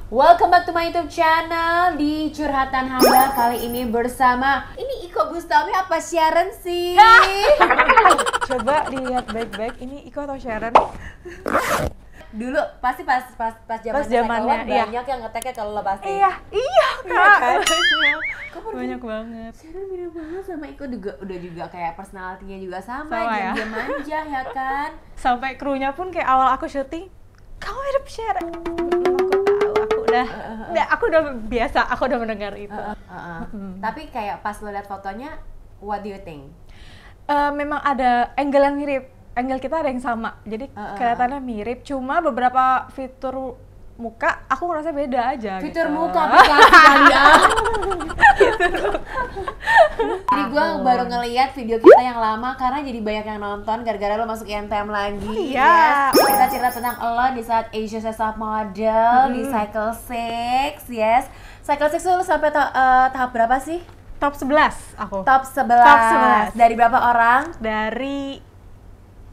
Welcome back to my YouTube channel di Curhatan Hamba. Kali ini bersama Iko Bustami apa Sharon sih? Coba dilihat baik-baik, ini Iko atau Sharon? Dulu pasti pas zamannya banyak yang ngeteknya kalau lo pasti. Iya kak. Banyak banget. Sharon mirip banget sama Iko udah juga kayak personalitinya juga sama ya? dia manja ya kan. Sampai krunya pun kayak awal aku syuting, kamu mirip Sharon. Aku udah biasa, aku udah mendengar itu. Tapi kayak pas lo lihat fotonya, what do you think? Memang ada angle yang mirip, angle kita ada yang sama, jadi kelihatannya mirip. Cuma beberapa fitur muka aku ngerasa beda aja. Fitur gitu. muka aplikasi kalian. Jadi gue baru ngeliat video kita yang lama karena jadi banyak yang nonton gara-gara lo masuk INTM lagi. Iya. Yes. Kita cerita tentang lo di saat Asia Top Model di Cycle 6. Yes. Cycle 6 lo sampai tahap berapa sih? Top 11 aku. Top 11. Dari berapa orang? Dari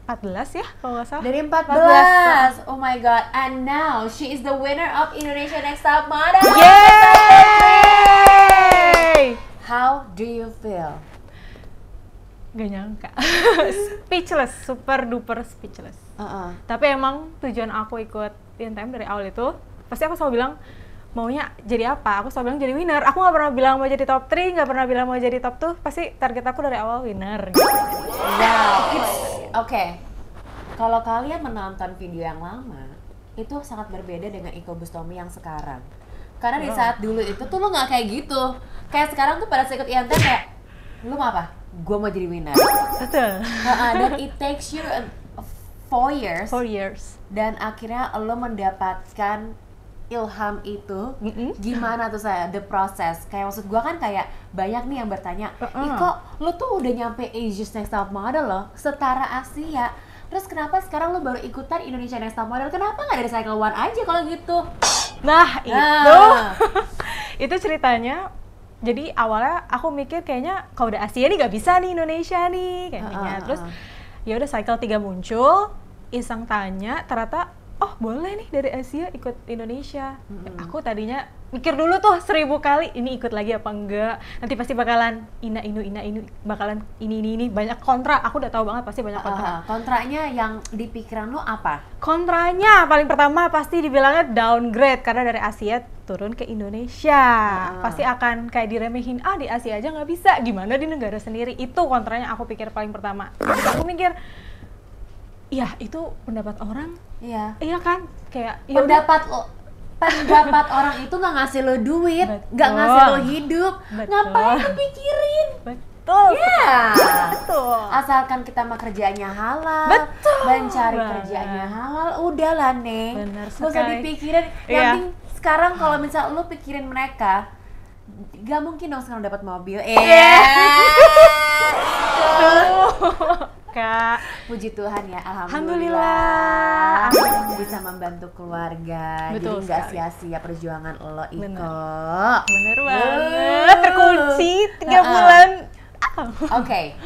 14 ya kalau nggak salah. Dari 14. Oh my god. And now she is the winner of Indonesia Next Top Model. Yay! How do you feel? Gak nyangka. Speechless, super duper speechless. Tapi emang tujuan aku ikut INTM dari awal itu, pasti aku selalu bilang maunya jadi apa? Aku selalu bilang jadi winner. Aku gak pernah bilang mau jadi top 3, gak pernah bilang mau jadi top 2. Pasti target aku dari awal winner gitu. Wow, Oke. Kalau kalian menonton video yang lama, itu sangat berbeda dengan Iko Bustami yang sekarang. Karena di saat dulu itu tuh lo nggak kayak gitu. Kayak sekarang tuh pada saat ikut INTM kayak, lo mau apa? Gue mau jadi winner. Betul. Dan it takes you 4 years. 4 years. Dan akhirnya lo mendapatkan ilham itu. Gimana tuh saya the process? Kayak maksud gue kan kayak banyak nih yang bertanya, Iko, lo tuh udah nyampe Asia's Next Top Model loh, setara Asia. Terus kenapa sekarang lo baru ikutan Indonesia Next Top Model? Kenapa nggak dari Cycle 1 aja kalau gitu? Nah itu itu ceritanya. Jadi awalnya aku mikir kayaknya kalau udah Asia nih gak bisa nih Indonesia nih kayaknya. Terus ya udah Cycle 3 muncul, iseng tanya, ternyata oh boleh nih dari Asia ikut Indonesia. Aku tadinya mikir dulu tuh 1000 kali ini ikut lagi apa enggak, nanti pasti bakalan ina inu bakalan ini banyak kontra. Aku udah tahu banget pasti banyak kontra. Kontranya yang di pikiran lo apa? Kontranya paling pertama pasti dibilangnya downgrade karena dari Asia turun ke Indonesia. Pasti akan kayak diremehin, di Asia aja nggak bisa, gimana di negara sendiri. Itu kontranya aku pikir paling pertama. Aku mikir ya itu pendapat orang. Iya kan? Kayak pendapat orang itu nggak ngasih lo duit, nggak ngasih lo hidup. Ngapain lo pikirin? Betul. Betul. Asalkan kita mah kerjanya halal, mencari kerjanya halal, udahlah nih. Gak usah dipikirin. Yang penting sekarang kalau misal lo pikirin mereka, gak mungkin dong sekarang dapat mobil. Kak, puji Tuhan ya, alhamdulillah bisa membantu keluarga. Betul, jadi nggak sia-sia perjuangan lo, Iko. Bener banget, terkunci 3 bulan. Oke.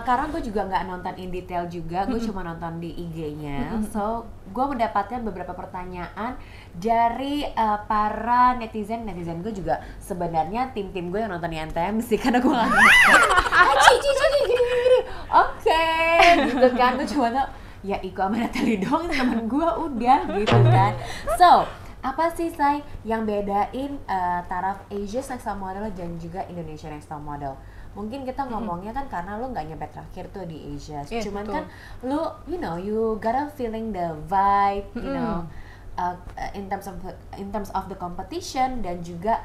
Karena gue juga nggak nonton in detail juga, gue cuma nonton di IG-nya. So, gue mendapatkan beberapa pertanyaan dari para netizen gue juga. Sebenarnya tim gue yang nonton INTM sih, karena gue nggak nonton. Gini. Oke, gitu kan. Gue cuma tau, ya Iko sama Natalie dong temen gue, udah gitu kan. So, apa sih Say yang bedain taraf Asia Next Top Model dan juga Indonesia Next Top Model? Mungkin kita ngomongnya kan karena lo nggak nyampe terakhir tuh di Asia, cuman kan lo, you gotta feeling the vibe, in terms of the competition dan juga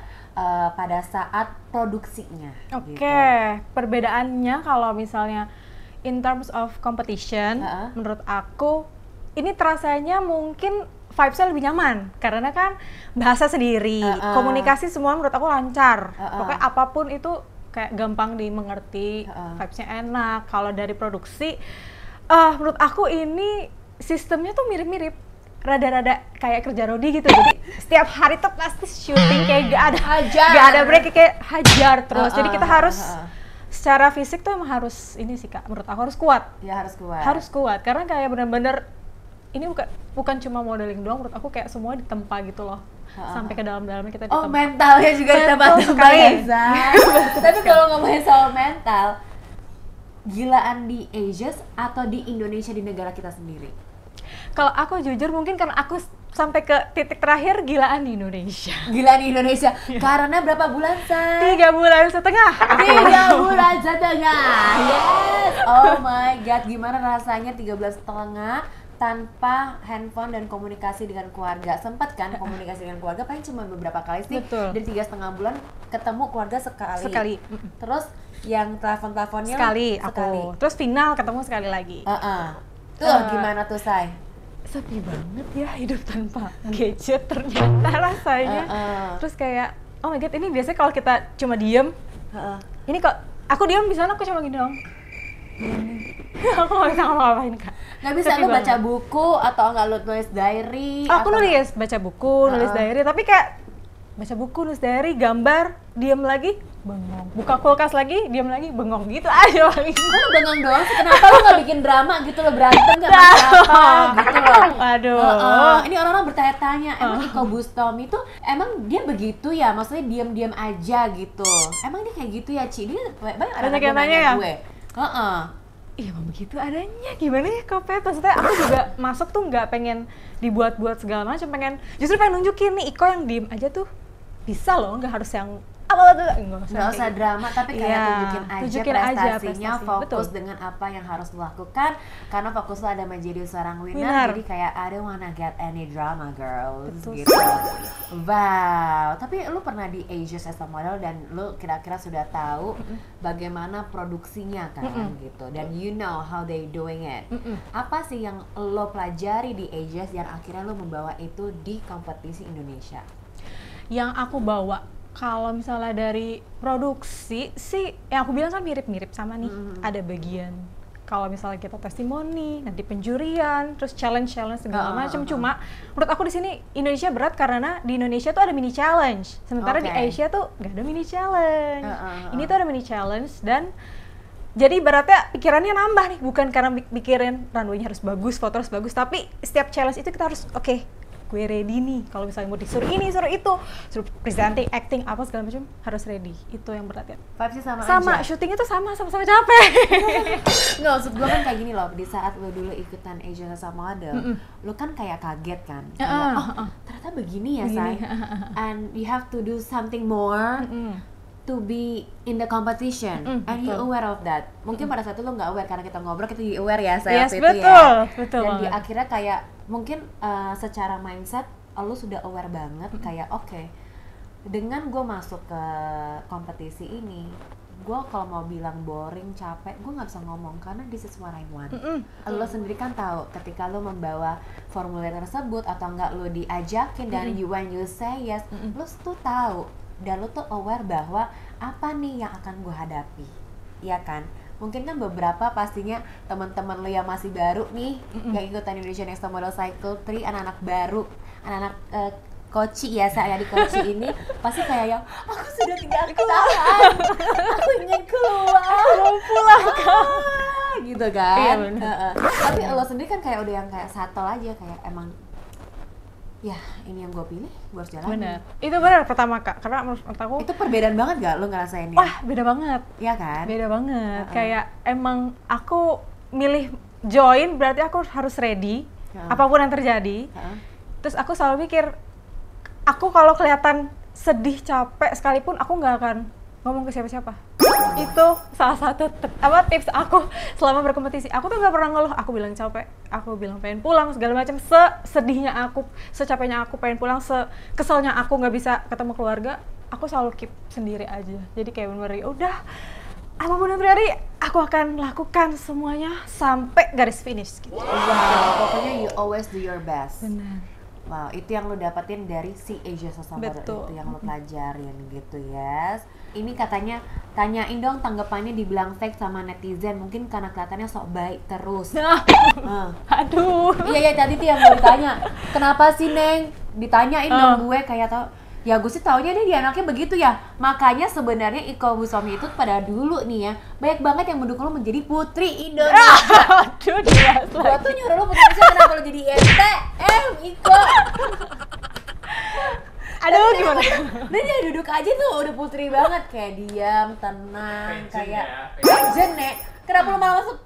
pada saat produksinya. Oke. Perbedaannya kalau misalnya in terms of competition, menurut aku ini terasanya mungkin vibes-nya lebih nyaman karena kan bahasa sendiri, komunikasi semua menurut aku lancar. Pokoknya apapun itu kayak gampang dimengerti, vibes-nya enak. Kalau dari produksi, menurut aku ini sistemnya tuh mirip-mirip, rada-rada kayak kerja Rodi gitu. Jadi setiap hari tuh pasti syuting kayak gak ada break, kayak hajar terus. Jadi kita harus secara fisik tuh emang harus ini sih Kak, menurut aku harus kuat. Ya harus kuat. Harus kuat karena kayak bener-bener ini bukan cuma modeling doang, menurut aku kayak semua ditempa gitu loh. Sampai ke dalam-dalamnya kita Oh, ditempa. mentalnya juga ditempa-tempa ya, Say. Tapi kalau ngomongin soal mental, gilaan di Asia atau di Indonesia, di negara kita sendiri? Kalau aku jujur mungkin karena aku sampai ke titik terakhir gilaan di Indonesia. Gilaan di Indonesia. Karena berapa bulan, Say? 3 bulan setengah. 3 bulan setengah. Yes. Oh my god, gimana rasanya 3 bulan setengah tanpa handphone dan komunikasi dengan keluarga? Sempet kan komunikasi dengan keluarga paling cuma beberapa kali sih. Betul. Dari 3,5 bulan ketemu keluarga sekali. Terus yang telepon-teleponnya Sekali. Terus final ketemu sekali lagi. Tuh gimana tuh, Say? Sepi banget ya hidup tanpa gadget ternyata rasanya. Terus kayak oh my god, ini biasanya kalau kita cuma diem, ini kok aku diem di sana aku cuma gini dong. Aku nggak bisa ngapa-ngapain, Kak. Nggak bisa lu baca buku atau nggak lu nulis diary? Aku nulis baca buku, nulis diary, tapi kayak baca buku, nulis diary, gambar, diem lagi, bengong. Buka kulkas lagi, diem lagi, bengong gitu aja paling. Lu bengong doang sih, kenapa lu nggak bikin drama gitu lo, berantem nggak apa gitu loh? Aduh. Ini orang-orang bertanya-tanya, emang Iko Bustami tuh emang dia begitu ya? Maksudnya diam-diam aja gitu? Emang dia kayak gitu ya, Ci? Dia banyak Banyak yang nanya ya? gue. Iya emang begitu adanya, gimana ya Kopet? Maksudnya aku juga masuk tuh nggak pengen dibuat-buat segala macam, justru pengen nunjukin nih Iko yang diem aja tuh bisa loh, nggak harus yang nggak usah drama, tapi kayak tunjukin aja prestasinya, fokus betul. dengan apa yang harus dilakukan, karena fokus lo ada menjadi seorang winner. Jadi kayak I don't wanna get any drama girls. Betul. Gitu. Wow, tapi lu pernah di Asia as a model dan lu kira-kira sudah tahu bagaimana produksinya kan gitu, dan you know how they doing it. Apa sih yang lo pelajari di Asia yang akhirnya lo membawa itu di kompetisi Indonesia? Yang aku bawa kalau misalnya dari produksi sih, yang aku bilang kan mirip-mirip sama nih. Ada bagian kalau misalnya kita testimoni, nanti penjurian, terus challenge segala macam. Cuma menurut aku di sini Indonesia berat karena di Indonesia tuh ada mini challenge, sementara di Asia tuh nggak ada mini challenge. Ini tuh ada mini challenge dan jadi beratnya pikirannya nambah nih, bukan karena mikirin runway-nya harus bagus, foto harus bagus, tapi setiap challenge itu kita harus oke, gue ready nih. Kalau misalnya mau disuruh ini, suruh itu, suruh presenting, acting, apa segala macam, harus ready. Itu yang berat ya. Vibes-nya sama aja? Syutingnya tuh sama capek. Nggak, maksud gue kan kayak gini loh, di saat lo dulu ikutan Asia as a Model, lo kan kayak kaget kan? Kayak, ternyata begini ya, Say. And you have to do something more to be in the competition, and you aware of that. Mungkin pada saat itu lo nggak aware, karena kita ngobrol, kita jadi aware ya, Say, waktu itu ya. Betul. Dan di akhirnya kayak, mungkin secara mindset lo sudah aware banget kayak oke, dengan gue masuk ke kompetisi ini, gue kalau mau bilang boring, capek, gue nggak bisa ngomong karena this is what I want. Lo sendiri kan tahu ketika lo membawa formulir tersebut atau enggak lo diajakin dan when you say yes, lo tuh tahu dan lo tuh aware bahwa apa nih yang akan gue hadapi, ya kan? Mungkin kan beberapa pastinya teman-teman lo yang masih baru nih, yang ikutan Indonesia Next Top Model Cycle 3, anak-anak baru, anak-anak koci ya, saya di koci ini pasti kayak yang aku sudah tidak tahan, aku ingin keluar, mau pulang gitu kan. Iya, tapi lo sendiri kan kayak udah yang kayak satel aja, kayak emang ya ini yang gue pilih, gue harus jalan. Benar, itu benar pertama Kak, karena menurut aku itu perbedaan banget gak lo ngerasainnya? Wah beda banget. Iya kan? Beda banget, kayak emang aku milih join berarti aku harus ready apapun yang terjadi. Terus aku selalu mikir, aku kalau kelihatan sedih, capek sekalipun aku nggak akan ngomong ke siapa-siapa. Itu salah satu tips aku selama berkompetisi. Aku tuh nggak pernah ngeluh, aku bilang capek, aku bilang pengen pulang segala macam. Sedihnya aku, secapeknya aku pengen pulang, keselnya aku nggak bisa ketemu keluarga, aku selalu keep sendiri aja. Jadi kayak bener-bener udah apapun yang terjadi, aku akan lakukan semuanya sampai garis finish gitu. Wow, pokoknya you always do your best. Benar. Wow, itu yang lo dapetin dari si Asia as a Model, itu yang lo pelajarin gitu, yes. Ini katanya, tanyain dong tanggapannya dibilang fake sama netizen, mungkin karena kelihatannya sok baik terus. Aduh. Iya, tadi tuh yang mau ditanya, kenapa sih Neng? Ditanyain dong gue kayak tau, Ya gue sih taunya dia anaknya begitu ya. Makanya sebenarnya Iko Busomi itu pada dulu nih ya, banyak banget yang mendukung lo menjadi putri Indonesia. Aduh, jelas Gue tuh nyuruh lo putri Indonesia, kenapa lo jadi INTM, Iko? Aduh, gimana? Dan dia duduk aja tuh udah putri banget, kayak diam, tenang, kayak legend ya. Kenapa lo malah masuk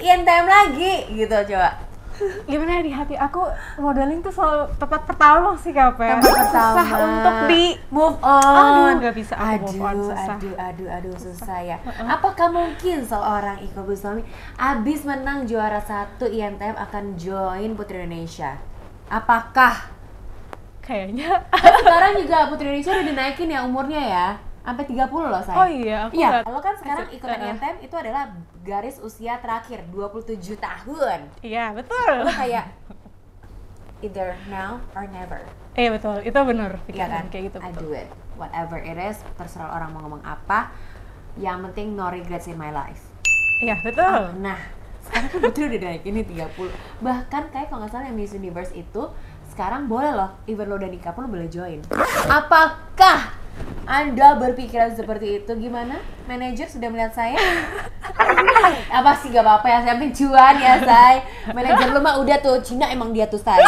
INTM lagi gitu, coba? Gimana ya, di hati aku modeling tuh selalu tempat pertama sih Kak. Tempat pertama. Susah untuk di move on. Aduh, nggak bisa aku move on, susah. Aduh, susah ya. Apakah mungkin seorang Iko Busomi abis menang juara 1 INTM akan join Putri Indonesia? Apakah? Kayaknya. Sekarang juga Putri Indonesia udah dinaikin ya umurnya ya. Sampai 30 loh saya. Oh iya, aku iya, lo kan sekarang ikutan INTM itu adalah garis usia terakhir 27 tahun. Iya, betul. Lo kayak either now or never. Iya betul, itu benar Iya kan? kayak gitu. I do it, whatever it is, terserah orang mau ngomong apa. Yang penting no regrets in my life. Iya, betul. Nah, sekarang kan Putri udah naikin nih 30. Bahkan kayak kalau nggak salah yang Miss Universe itu sekarang boleh loh, even lo udah nikah pun lo boleh join. Apakah Anda berpikiran seperti itu? Gimana? Manajer sudah melihat saya? Apa sih, gak apa-apa ya, saya pencuan ya, say. Manajer lu mah udah tuh, Cina emang dia tuh, say.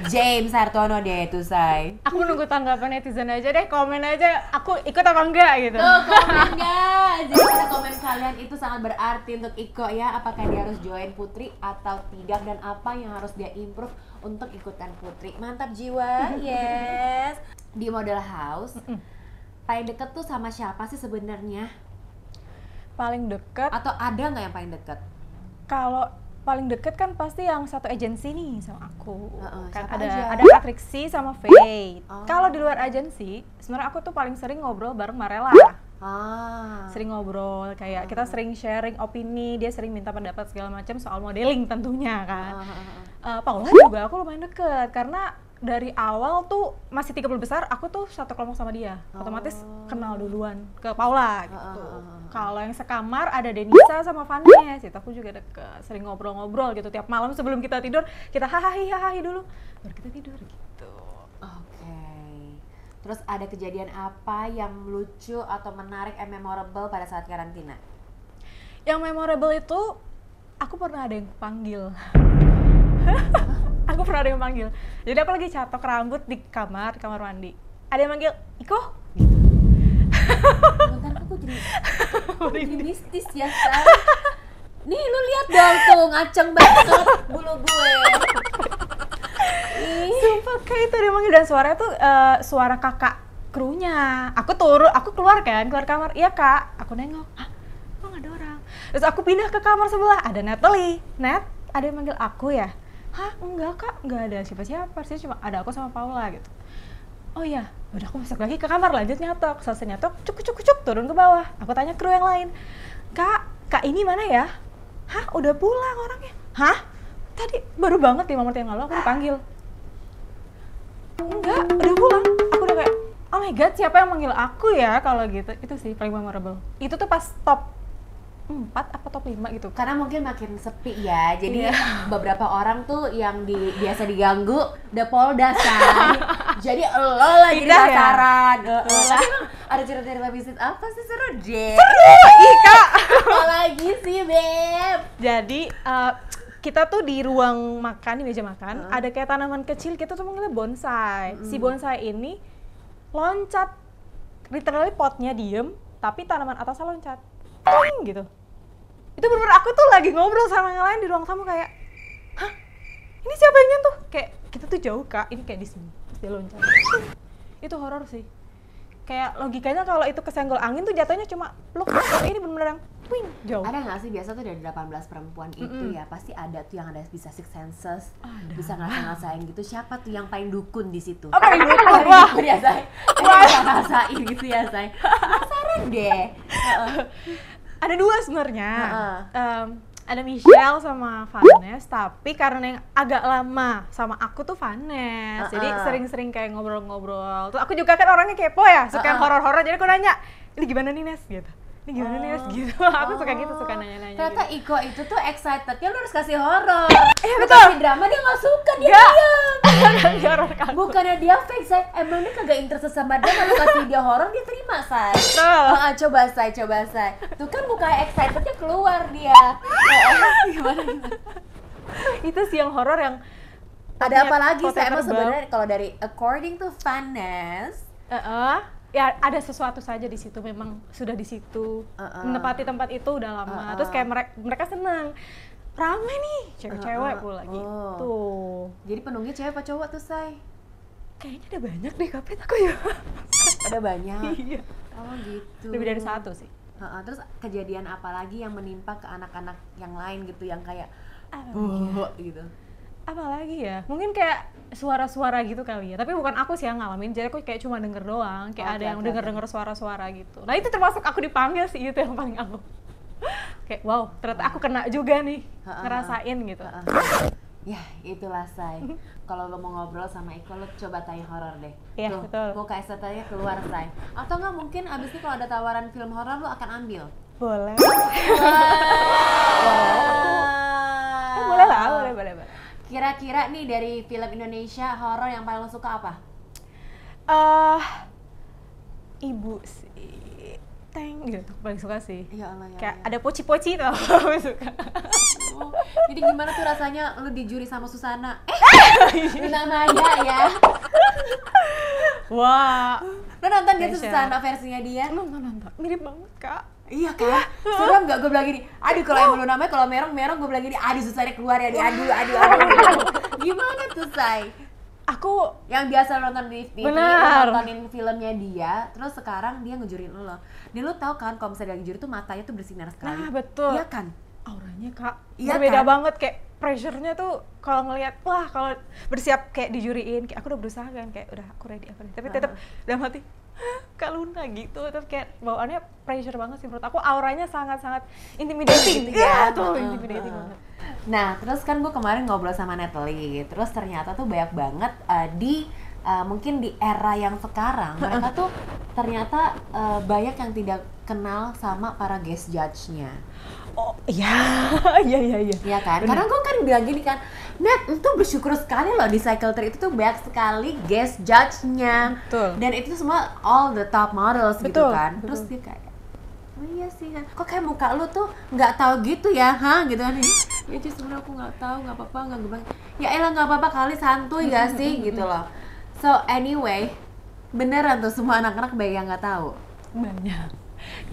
James Hartono dia itu, say. Aku menunggu tanggapan netizen aja deh, komen aja aku ikut apa enggak gitu. Tuh, komen guys. Jadi karena komen kalian itu sangat berarti untuk Iko ya. Apakah dia harus join Putri atau tidak, dan apa yang harus dia improve untuk ikutan Putri. Mantap jiwa, yes. Di Model House, paling deket tuh sama siapa sih sebenarnya? Paling deket, Atau ada nggak yang paling deket? kalau paling deket kan pasti yang satu agensi nih sama aku. Kan siapa aja? ada Kak Trixie sama Faye. Oh. Kalau di luar agensi, sebenarnya aku tuh paling sering ngobrol bareng Marella. Sering ngobrol, kayak kita sering sharing opini, dia sering minta pendapat segala macam soal modeling tentunya kan. Paula juga aku lumayan deket karena dari awal tuh masih 30 besar, aku tuh satu kelompok sama dia. Otomatis kenal duluan ke Paula gitu. Kalau yang sekamar ada Denisa sama Vanessa, itu aku juga deket. Sering ngobrol-ngobrol gitu tiap malam sebelum kita tidur, kita hahaha dulu baru kita tidur gitu. Oke. Terus ada kejadian apa yang lucu atau menarik and memorable pada saat karantina? Yang memorable itu aku pernah ada yang panggil. Aku pernah ada yang panggil. Jadi aku lagi catok rambut di kamar mandi. Ada yang manggil, "Iko?" Bentar, aku jadi mistis ya, say. Nih lu lihat dong tuh, ngaceng banget bulu gue. Sumpah kayak itu dia manggil, dan suaranya tuh suara kakak krunya. Aku keluar kamar. Iya kak, aku nengok. Hah, kok nggak ada orang? Terus aku pindah ke kamar sebelah, ada Natalie. Nat, ada yang manggil aku ya? Hah, enggak kak, nggak ada siapa-siapa sih, cuma ada aku sama Paula gitu. Oh iya, udah aku masuk lagi ke kamar, lanjut nyatok. Selesai nyatok, cuk, turun ke bawah. Aku tanya kru yang lain, kak ini mana ya? Hah, udah pulang orangnya? Hah? Tadi baru banget 5 menit yang lalu aku dipanggil. Enggak, udah pulang. Aku udah kayak, oh my god, siapa yang manggil aku ya kalau gitu. Itu sih paling memorable. Itu tuh pas top 4 apa top 5 gitu. Karena mungkin makin sepi ya, jadi beberapa orang tuh yang biasa diganggu udah polda kan. Jadi lo lagi sasaran. Ada cerita-cerita bisnis apa sih, seru deh. Ika. Apalagi sih, Beb? Jadi kita tuh di ruang makan, di meja makan, ada kayak tanaman kecil, kita tuh manggilnya bonsai. Si bonsai ini loncat, literally potnya diem, tapi tanaman atasnya loncat. Pling gitu. Itu bener-bener aku tuh lagi ngobrol sama yang lain di ruang tamu kayak, hah? Ini siapa yang nyentuh? Kayak kita tuh jauh kak, ini kayak di sini, terus dia loncat. Itu horor sih. Kayak logikanya kalau itu kesenggol angin tuh jatuhnya cuma pluk. Ini bener-bener yang twing, jauh. Ada nggak sih biasa tuh dari 18 perempuan itu ya pasti ada tuh yang ada bisa six senses, bisa ngerasain gitu. Siapa tuh yang paling dukun di situ? Apa yang dukun? Wah, ya say. Bisa ngerasain gitu ya say. Penasaran deh. Ada 2 sebenarnya. Ada Michelle sama Vanessa, tapi karena yang agak lama sama aku tuh Vanessa, jadi sering-sering kayak ngobrol-ngobrol. Terus aku juga kan orangnya kepo ya, suka yang horor-horor, jadi aku nanya, ini gimana nih Nes? Gitu. ini gimana nih gitu. Aku suka gitu, suka nanya-nanya ternyata gitu. Iko itu tuh excitednya lu harus kasih horor. Betul. Kasih drama dia nggak suka, dia diam. Horor kan. Bukannya dia fake, say. Emang dia kagak interest sama dia, malu kasih dia horor dia terima, say. Coba say. Tuh kan bukan excitednya keluar dia. Gimana? Itu sih yang horor yang Ada apa lagi, kota say? Emang terbang. sebenarnya kalau dari according to Vanessa, ya ada sesuatu saja di situ, memang sudah di situ menempati tempat itu udah lama. Terus kayak mereka seneng ramai nih cewek-cewek pula gitu. Jadi penuhnya cewek apa cowok tuh, say? Kayaknya ada banyak deh kapet aku ya. Ada banyak. Iya. Oh gitu. Lebih dari satu sih. Terus kejadian apa lagi yang menimpa ke anak-anak yang lain gitu yang kayak gitu? Apalagi ya, mungkin kayak suara-suara gitu kali ya, tapi bukan aku sih yang ngalamin, jadi aku kayak cuma denger doang, kayak ada yang denger suara-suara gitu. Nah itu termasuk aku dipanggil sih, itu yang paling aku kayak wow, ternyata aku kena juga nih, ngerasain gitu. Ya itulah, say. Kalau lo mau ngobrol sama Iko, lo coba tanya horor deh. Iya, betul. Mau KST-nya keluar, say. Atau nggak mungkin abis ini kalau ada tawaran film horor lo akan ambil? Boleh. Boleh. Boleh lah, boleh. Kira-kira nih dari film Indonesia horor yang paling lo suka apa? Ibu sih, Teng gitu, paling suka sih. Ya Allah, ya kayak Allah. ada poci-poci tau, aku suka. Jadi gimana tuh rasanya lu dijuri sama Susana? Luna Maya ya? Wah. Lo nonton gitu Susana versinya dia? Nonton, mirip banget kak. Iya kan? Serem gak? Gue bilang gini, aduh kalau emang lu namanya kalau merong gue bilang gini, aduh Susana keluar ya, aduh. Gimana tuh, say? Aku yang biasa lo nonton di TV, nontonin filmnya dia, terus sekarang dia ngejurin lo. Dan lo tau kan kalau misalnya lagi juri tuh matanya tuh bersinar sekali. Nah betul. Iya kan? Auranya kak, iya berbeda kan? banget, kayak pressure-nya tuh kalau ngelihat, wah kalau bersiap kayak dijuriin, kayak aku udah berusaha kan, kayak udah aku ready, tapi tetap dalam hati, Kak Luna gitu, terus kayak bawaannya pressure banget sih menurut aku, auranya sangat-sangat intimidating gitu ya? Intimidating banget. Nah terus kan gue kemarin ngobrol sama Natalie, terus ternyata tuh banyak banget mungkin di era yang sekarang mereka tuh ternyata banyak yang tidak kenal sama para guest judge-nya. Oh iya, iya. Iya kan? Bener. Karena gue kan bilang gini kan, Nat, itu bersyukur sekali loh di Cycle Tour itu tuh banyak sekali guest judge-nya. Betul. Dan itu semua all the top models gitu kan. Betul. Terus dia kayak, oh iya sih kan, kok kayak muka lu tuh nggak tahu gitu ya, gitu kan? Ya justru sebenarnya aku nggak tahu, nggak apa-apa, nggak gebang. Ya elah nggak apa-apa kali, santuy gak sih gitu loh. So anyway, beneran tuh semua anak-anak banyak yang nggak tahu. Banyak.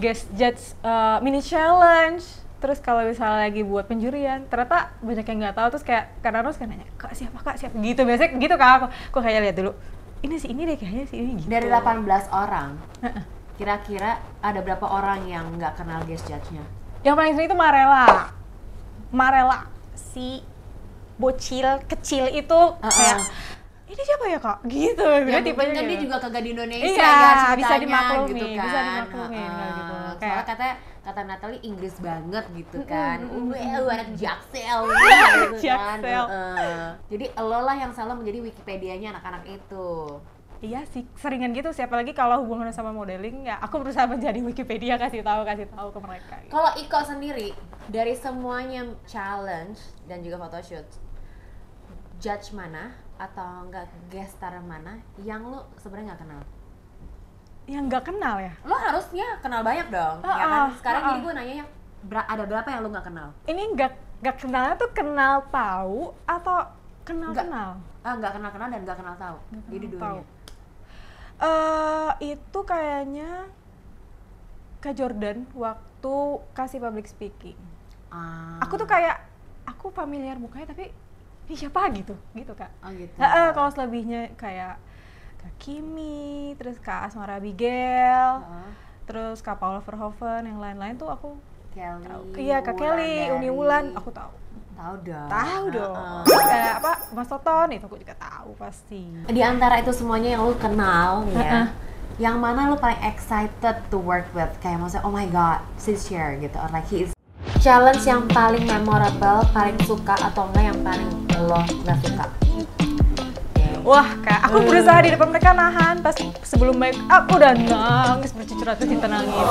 Guest judge mini challenge. Terus kalau misalnya lagi buat penjurian, ternyata banyak yang nggak tahu, terus kayak karena harus kan nanya, kak siapa gitu, biasanya gitu kak, aku kayak lihat dulu, ini sih ini deh kayaknya sih ini gitu. Dari 18 orang, kira-kira ada berapa orang yang nggak kenal guest judge-nya? Yang paling sering itu Marella, si bocil kecil itu kayak ini siapa ya kak? Gitu, ya, tipenya kan gitu. dia juga kagak di Indonesia iya, ya ceritanya bisa dimaklumin, gitu kan. Bisa dimaklumin gitu. Soalnya kata Natalie Inggris banget gitu kan. Anak Jaksel gitu kan. Jadi lo lah yang selalu menjadi Wikipedianya anak-anak itu. Iya sih, seringan gitu sih, apalagi kalau hubungan sama modeling ya aku berusaha menjadi Wikipedia, kasih tahu ke mereka gitu. Kalau Iko sendiri, dari semuanya challenge dan juga photoshoot, judge mana atau enggak guest star mana yang lo sebenarnya nggak kenal? Yang nggak kenal ya? Lo harusnya kenal banyak dong, ya kan? Sekarang jadi gue nanya yang ada berapa yang lo nggak kenal? Ini nggak kenalnya tuh kenal tahu atau kenal? Nggak kenal dan nggak kenal tahu. Jadi dulunya. Itu kayaknya Kak Jordan waktu kasih public speaking. Aku tuh kayak aku familiar mukanya tapi ini siapa gitu kak. Oh gitu. Kalau selebihnya kayak Kak Kimi, terus Kak Asmara Abigail, terus Kak Paula Verhoeven, yang lain-lain tuh aku tahu. Iya, Kak Kelly, Uni Wulan, aku tahu. Tahu dong. Mas Toton itu aku juga tahu pasti. Di antara itu semuanya yang lu kenal ya, yang mana lu paling excited to work with? Kayak maksudnya, oh my god, she's here gitu, or like he is. Challenge yang paling memorable, paling suka atau enggak yang paling lo nggak suka? Wah, Kak, aku berusaha di depan mereka nahan, pas sebelum make up udah nangis bercucuran terus ditenangin.